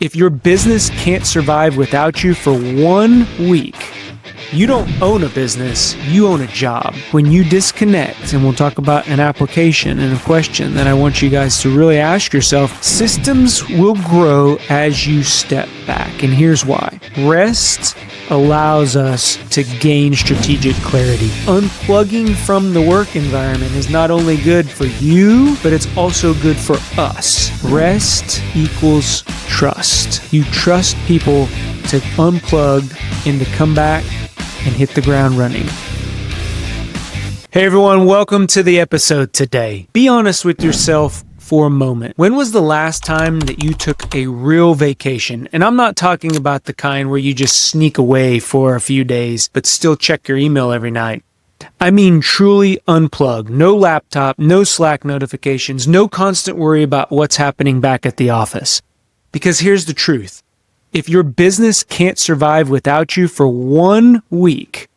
If your business can't survive without you for 1 week, you don't own a business, you own a job. When you disconnect, and we'll talk about an application and a question that I want you guys to really ask yourself, systems will grow as you step back. And here's why. Rest allows us to gain strategic clarity. Unplugging from the work environment is not only good for you, but it's also good for us. Rest equals trust. You trust people to unplug and to come back and hit the ground running. Hey everyone, welcome to the episode today. Be honest with yourself for a moment. When was the last time that you took a real vacation? And I'm not talking about the kind where you just sneak away for a few days, but still check your email every night. I mean truly unplug. No laptop, no Slack notifications, no constant worry about what's happening back at the office. Because here's the truth. If your business can't survive without you for 1 week,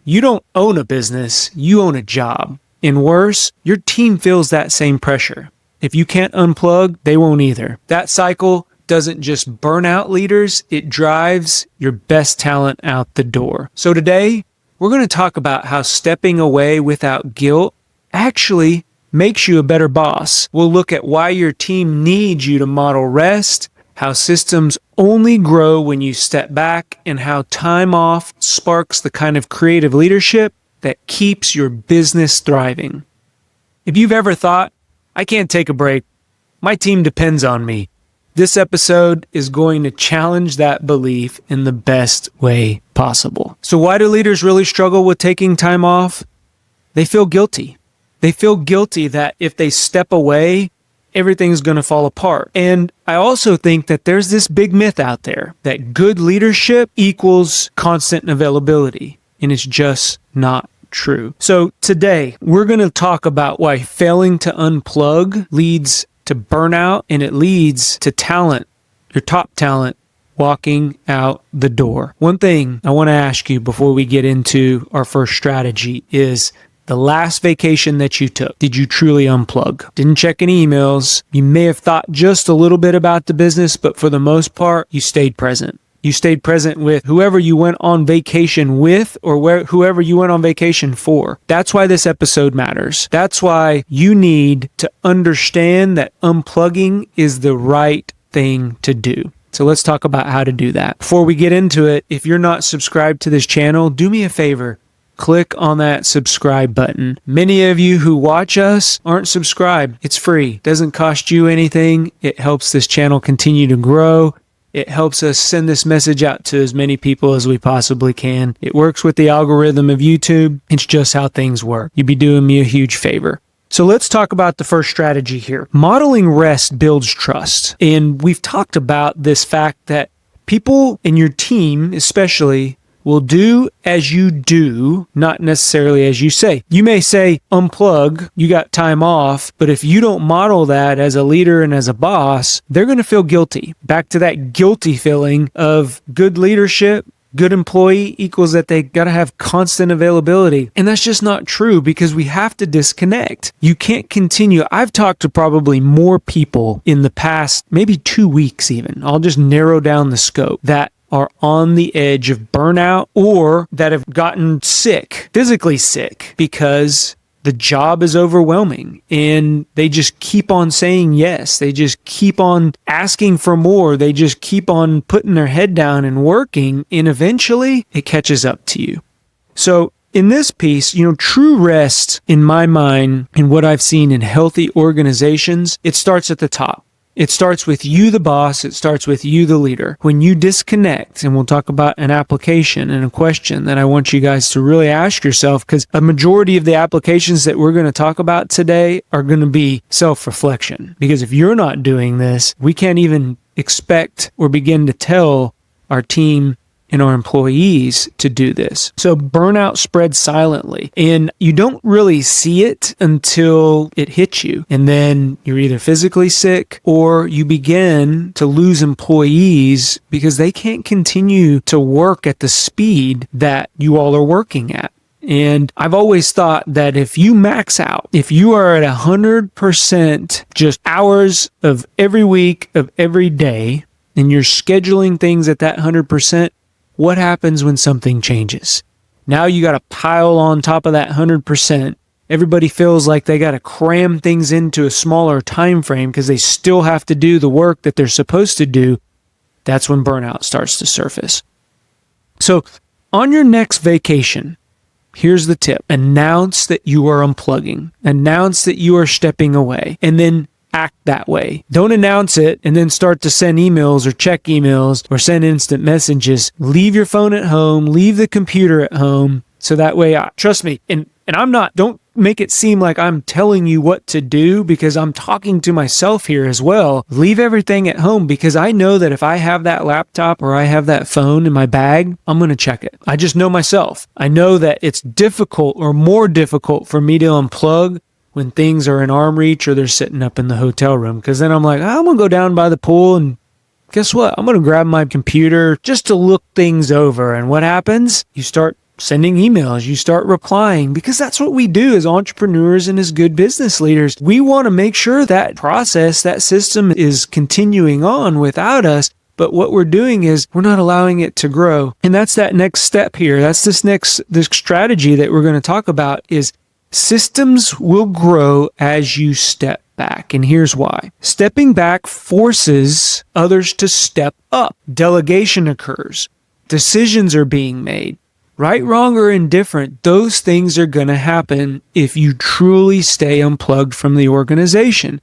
you don't own a business, you own a job. And worse, your team feels that same pressure. If you can't unplug, they won't either. That cycle doesn't just burn out leaders, it drives your best talent out the door. So today, we're going to talk about how stepping away without guilt actually makes you a better boss. We'll look at why your team needs you to model rest, how systems only grow when you step back, and how time off sparks the kind of creative leadership that keeps your business thriving. If you've ever thought, I can't take a break, my team depends on me, this episode is going to challenge that belief in the best way possible. So why do leaders really struggle with taking time off? They feel guilty. They feel guilty that if they step away, everything's going to fall apart. And I also think that there's this big myth out there that good leadership equals constant availability, and it's just not true. So today, we're going to talk about why failing to unplug leads to burnout, and it leads to talent, your top talent, walking out the door. One thing I want to ask you before we get into our first strategy is, the last vacation that you took, did you truly unplug? Didn't check any emails. You may have thought just a little bit about the business, but for the most part, you stayed present. You stayed present with whoever you went on vacation with, or whoever you went on vacation for. That's why this episode matters. That's why you need to understand that unplugging is the right thing to do. So let's talk about how to do that. Before we get into it, if you're not subscribed to this channel, do me a favor. Click on that subscribe button. Many of you who watch us aren't subscribed. It's free. It doesn't cost you anything. It helps this channel continue to grow. It helps us send this message out to as many people as we possibly can. It works with the algorithm of YouTube. It's just how things work. You'd be doing me a huge favor. So let's talk about the first strategy here. Modeling rest builds trust. And we've talked about this fact that people in your team, especially, will do as you do, not necessarily as you say. You may say, unplug, you got time off, but if you don't model that as a leader and as a boss, they're going to feel guilty. Back to that guilty feeling of good leadership, good employee equals that they got to have constant availability. And that's just not true because we have to disconnect. You can't continue. I've talked to probably more people in the past, maybe 2 weeks even. I'll just narrow down the scope that are on the edge of burnout or that have gotten sick, physically sick, because the job is overwhelming and they just keep on saying yes. They just keep on asking for more. They just keep on putting their head down and working, and eventually it catches up to you. So in this piece, true rest, in my mind, and what I've seen in healthy organizations, it starts at the top. It starts with you, the boss. It starts with you, the leader. When you disconnect, and we'll talk about an application and a question that I want you guys to really ask yourself, because a majority of the applications that we're going to talk about today are going to be self-reflection. Because if you're not doing this, we can't even expect or begin to tell our team and our employees to do this. So burnout spreads silently, and you don't really see it until it hits you. And then you're either physically sick or you begin to lose employees because they can't continue to work at the speed that you all are working at. And I've always thought that if you max out, if you are at 100% just hours of every week of every day, and you're scheduling things at that 100%, what happens when something changes? Now you got to pile on top of that 100%. Everybody feels like they got to cram things into a smaller time frame because they still have to do the work that they're supposed to do. That's when burnout starts to surface. So on your next vacation, here's the tip. Announce that you are unplugging. Announce that you are stepping away, and then act that way. Don't announce it and then start to send emails or check emails or send instant messages. Leave your phone at home. Leave the computer at home. So that way, trust me, and don't make it seem like I'm telling you what to do, because I'm talking to myself here as well. Leave everything at home, because I know that if I have that laptop or I have that phone in my bag, I'm going to check it. I just know myself. I know that it's difficult or more difficult for me to unplug when things are in arm reach or they're sitting up in the hotel room, because then I'm like, I'm going to go down by the pool and guess what? I'm going to grab my computer just to look things over. And what happens? You start sending emails, you start replying, because that's what we do as entrepreneurs and as good business leaders. We want to make sure that process, that system is continuing on without us. But what we're doing is we're not allowing it to grow. And that's that next step here. That's this strategy that we're going to talk about is systems will grow as you step back. And here's why. Stepping back forces others to step up. Delegation occurs. Decisions are being made. Right, wrong, or indifferent, those things are going to happen if you truly stay unplugged from the organization.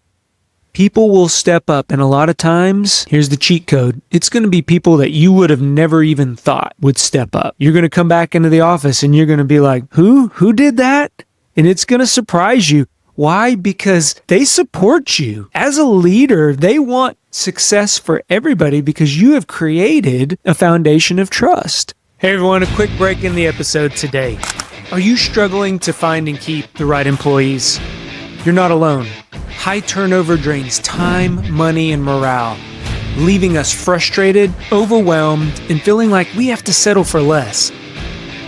People will step up, and a lot of times, here's the cheat code. It's going to be people that you would have never even thought would step up. You're going to come back into the office and you're going to be like, who? Who did that? And it's going to surprise you. Why? Because they support you. As a leader, they want success for everybody because you have created a foundation of trust. Hey everyone, a quick break in the episode today. Are you struggling to find and keep the right employees? You're not alone. High turnover drains time, money, and morale, leaving us frustrated, overwhelmed, and feeling like we have to settle for less.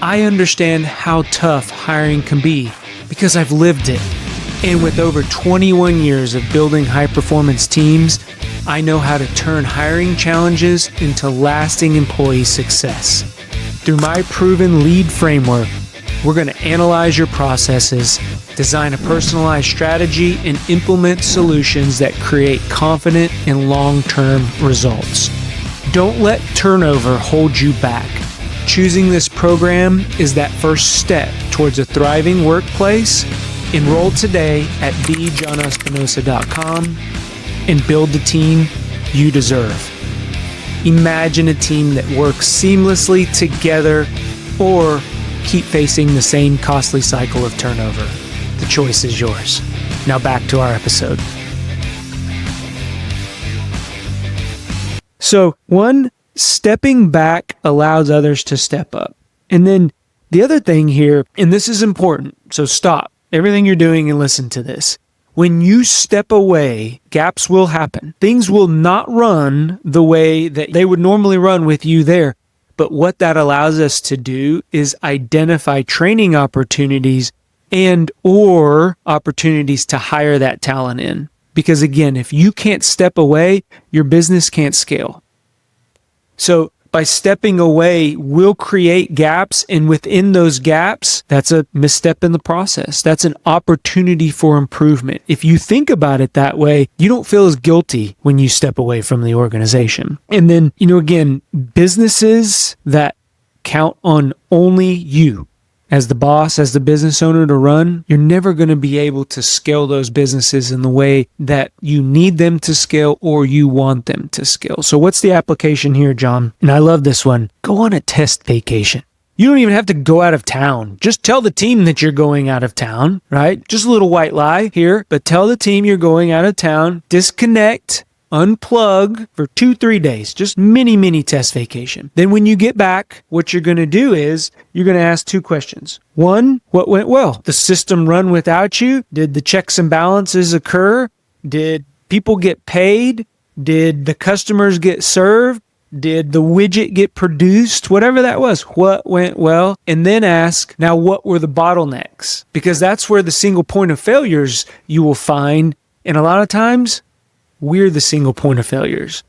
I understand how tough hiring can be because I've lived it. And with over 21 years of building high-performance teams, I know how to turn hiring challenges into lasting employee success. Through my proven lead framework, we're going to analyze your processes, design a personalized strategy, and implement solutions that create confident and long-term results. Don't let turnover hold you back. Choosing this program is that first step towards a thriving workplace. Enroll today at thejohnespinosa.com and build the team you deserve. Imagine a team that works seamlessly together or keep facing the same costly cycle of turnover. The choice is yours. Now back to our episode. So, one, stepping back allows others to step up. And then the other thing here, and this is important, so stop everything you're doing and listen to this. When you step away, gaps will happen. Things will not run the way that they would normally run with you there. But what that allows us to do is identify training opportunities and or opportunities to hire that talent in. Because again, if you can't step away, your business can't scale. So by stepping away, we'll create gaps, and within those gaps, that's a misstep in the process. That's an opportunity for improvement. If you think about it that way, you don't feel as guilty when you step away from the organization. And then, again, businesses that count on only you as the boss, as the business owner to run, you're never going to be able to scale those businesses in the way that you need them to scale or you want them to scale. So what's the application here, John? And I love this one. Go on a test vacation. You don't even have to go out of town. Just tell the team that you're going out of town, right? Just a little white lie here, but tell the team you're going out of town, disconnect, unplug for 2-3 days, just mini test vacation. Then when you get back, what you're going to do is you're going to ask 2 questions. 1, what went well? The system run without you? Did the checks and balances occur? Did people get paid? Did the customers get served? Did the widget get produced? Whatever that was, what went well? And then ask, now what were the bottlenecks? Because that's where the single point of failures you will find. And a lot of times, we're the single point of failures.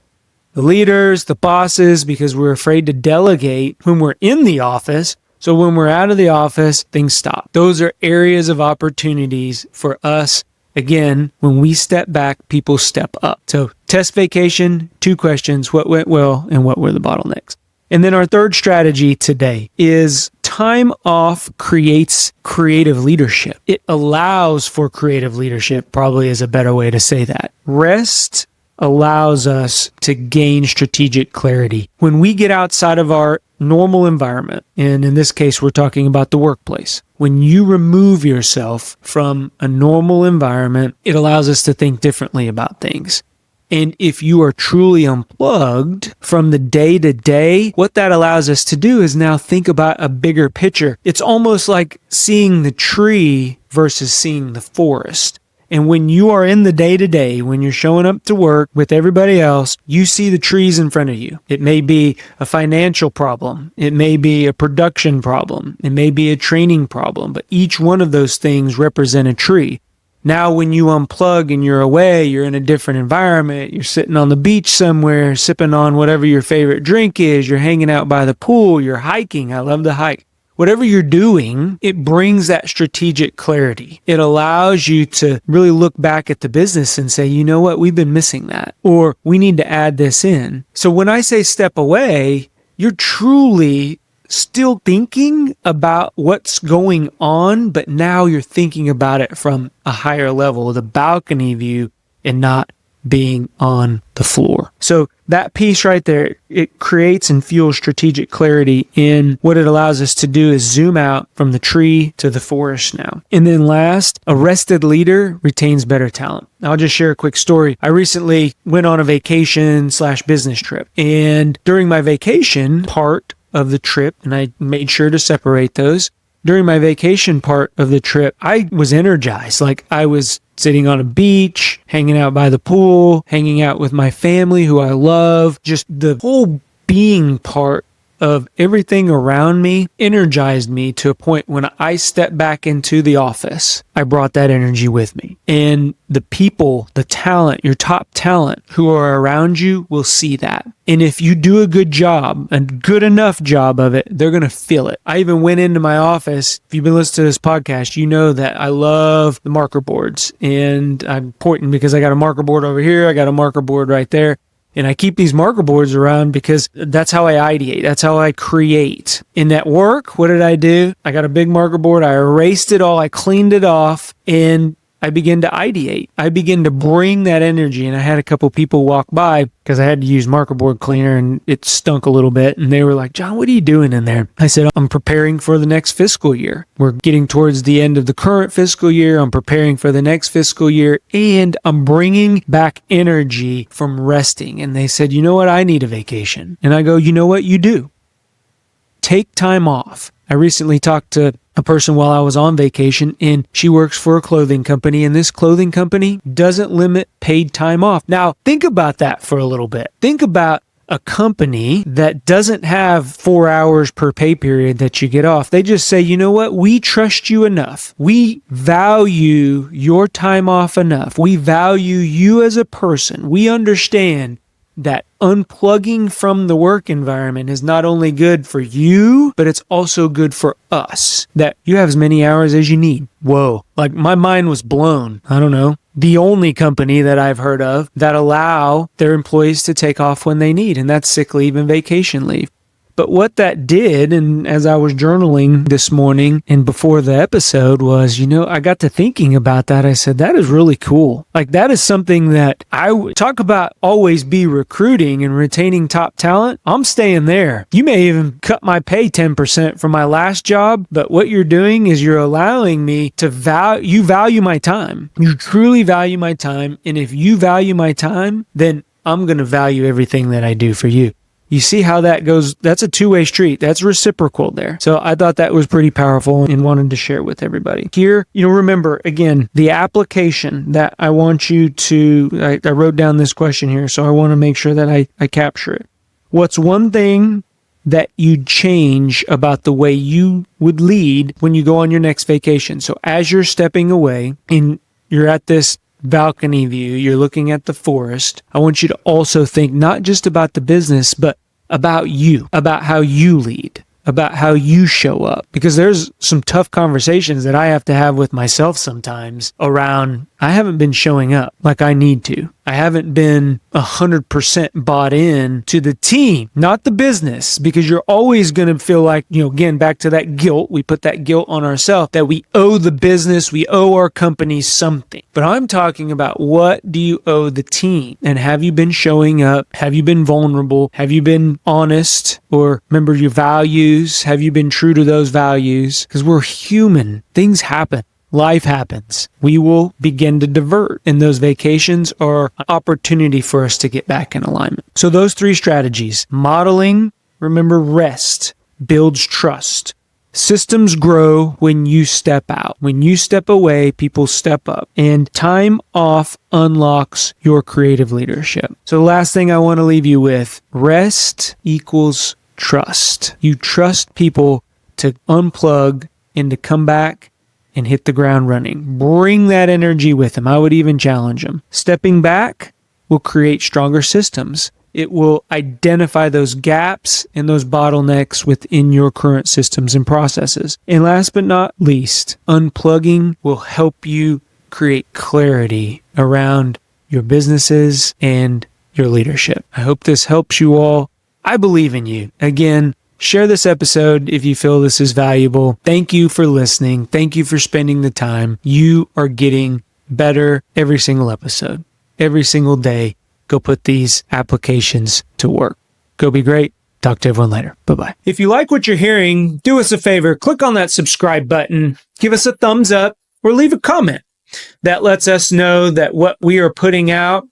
the leaders, the bosses, because we're afraid to delegate when we're in the office. So when we're out of the office, things stop. Those are areas of opportunities for us. Again, when we step back, people step up. So test vacation, 2 questions: what went well and what were the bottlenecks? And then our third strategy today is time off creates creative leadership. It allows for creative leadership, probably is a better way to say that. Rest allows us to gain strategic clarity. When we get outside of our normal environment, and in this case, we're talking about the workplace, when you remove yourself from a normal environment, it allows us to think differently about things. And if you are truly unplugged from the day to day, what that allows us to do is now think about a bigger picture. It's almost like seeing the tree versus seeing the forest. And when you are in the day to day, when you're showing up to work with everybody else, you see the trees in front of you. It may be a financial problem. It may be a production problem. It may be a training problem, but each one of those things represent a tree. Now, when you unplug and you're away, you're in a different environment, you're sitting on the beach somewhere, sipping on whatever your favorite drink is, you're hanging out by the pool, you're hiking. I love to hike. Whatever you're doing, it brings that strategic clarity. It allows you to really look back at the business and say, you know what, we've been missing that, or we need to add this in. So when I say step away, you're truly still thinking about what's going on, but now you're thinking about it from a higher level, the balcony view, and not being on the floor. So that piece right there, it creates and fuels strategic clarity. In what it allows us to do is zoom out from the tree to the forest now. And then last, a rested leader retains better talent. I'll just share a quick story. I recently went on a vacation/business trip, and during my vacation part of the trip, and I made sure to separate those. During my vacation part of the trip, I was energized. Like I was sitting on a beach, hanging out by the pool, hanging out with my family who I love. Just the whole being part of everything around me energized me to a point when I stepped back into the office, I brought that energy with me. And the people, the talent, your top talent who are around you will see that. And if you do a good job, a good enough job of it, they're going to feel it. I even went into my office. If you've been listening to this podcast, you know that I love the marker boards. And I'm pointing because I got a marker board over here. I got a marker board right there. And I keep these marker boards around because that's how I ideate. That's how I create. In at work, what did I do? I got a big marker board. I erased it all. I cleaned it off, and I began to ideate. I began to bring that energy. And I had a couple people walk by because I had to use marker board cleaner and it stunk a little bit. And they were like, John, what are you doing in there? I said, I'm preparing for the next fiscal year. We're getting towards the end of the current fiscal year. I'm preparing for the next fiscal year, and I'm bringing back energy from resting. And they said, you know what? I need a vacation. And I go, you know what? You do. Take time off. I recently talked to a person while I was on vacation, and she works for a clothing company, and this clothing company doesn't limit paid time off. Now, think about that for a little bit. Think about a company that doesn't have 4 hours per pay period that you get off. They just say, you know what? We trust you enough. We value your time off enough. We value you as a person. We understand that unplugging from the work environment is not only good for you, but it's also good for us, that you have as many hours as you need. Whoa. Like my mind was blown. I don't know. The only company that I've heard of that allow their employees to take off when they need, and that's sick leave and vacation leave. But what that did, and as I was journaling this morning and before the episode was, I got to thinking about that. I said, that is really cool. Like that is something that I would talk about, always be recruiting and retaining top talent. I'm staying there. You may even cut my pay 10% from my last job, but what you're doing is you're allowing me to value my time. You truly value my time. And if you value my time, then I'm going to value everything that I do for you. You see how that goes? That's a two-way street. That's reciprocal there. So I thought that was pretty powerful and wanted to share with everybody. Here, remember, again, the application that I want you to, I wrote down this question here, so I want to make sure that I capture it. What's one thing that you'd change about the way you would lead when you go on your next vacation? So as you're stepping away and you're at this balcony view, you're looking at the forest, I want you to also think not just about the business, but about you, about how you lead, about how you show up. Because there's some tough conversations that I have to have with myself sometimes around, I haven't been showing up like I need to. I haven't been 100% bought in to the team, not the business, because you're always going to feel like, again, back to that guilt. We put that guilt on ourselves that we owe the business, we owe our company something. But I'm talking about, what do you owe the team? And have you been showing up? Have you been vulnerable? Have you been honest? Or remember your values? Have you been true to those values? Because we're human. Things happen. Life happens. We will begin to divert, and those vacations are an opportunity for us to get back in alignment. So those 3 strategies: modeling, remember, rest builds trust. Systems grow when you step out. When you step away, people step up. And time off unlocks your creative leadership. So the last thing I want to leave you with, rest equals trust. You trust people to unplug and to come back and hit the ground running. Bring that energy with them. I would even challenge them. Stepping back will create stronger systems. It will identify those gaps and those bottlenecks within your current systems and processes. And last but not least, unplugging will help you create clarity around your businesses and your leadership. I hope this helps you all. I believe in you. Again, share this episode if you feel this is valuable. Thank you for listening. Thank you for spending the time. You are getting better every single episode. Every single day, go put these applications to work. Go be great. Talk to everyone later. Bye-bye. If you like what you're hearing, do us a favor. Click on that subscribe button. Give us a thumbs up or leave a comment. That lets us know that what we are putting out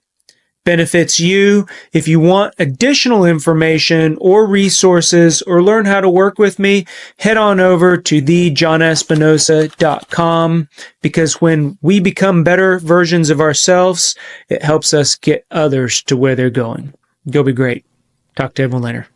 benefits you. If you want additional information or resources or learn how to work with me, head on over to thejohnespinosa.com, because when we become better versions of ourselves, it helps us get others to where they're going. Go be great. Talk to everyone later.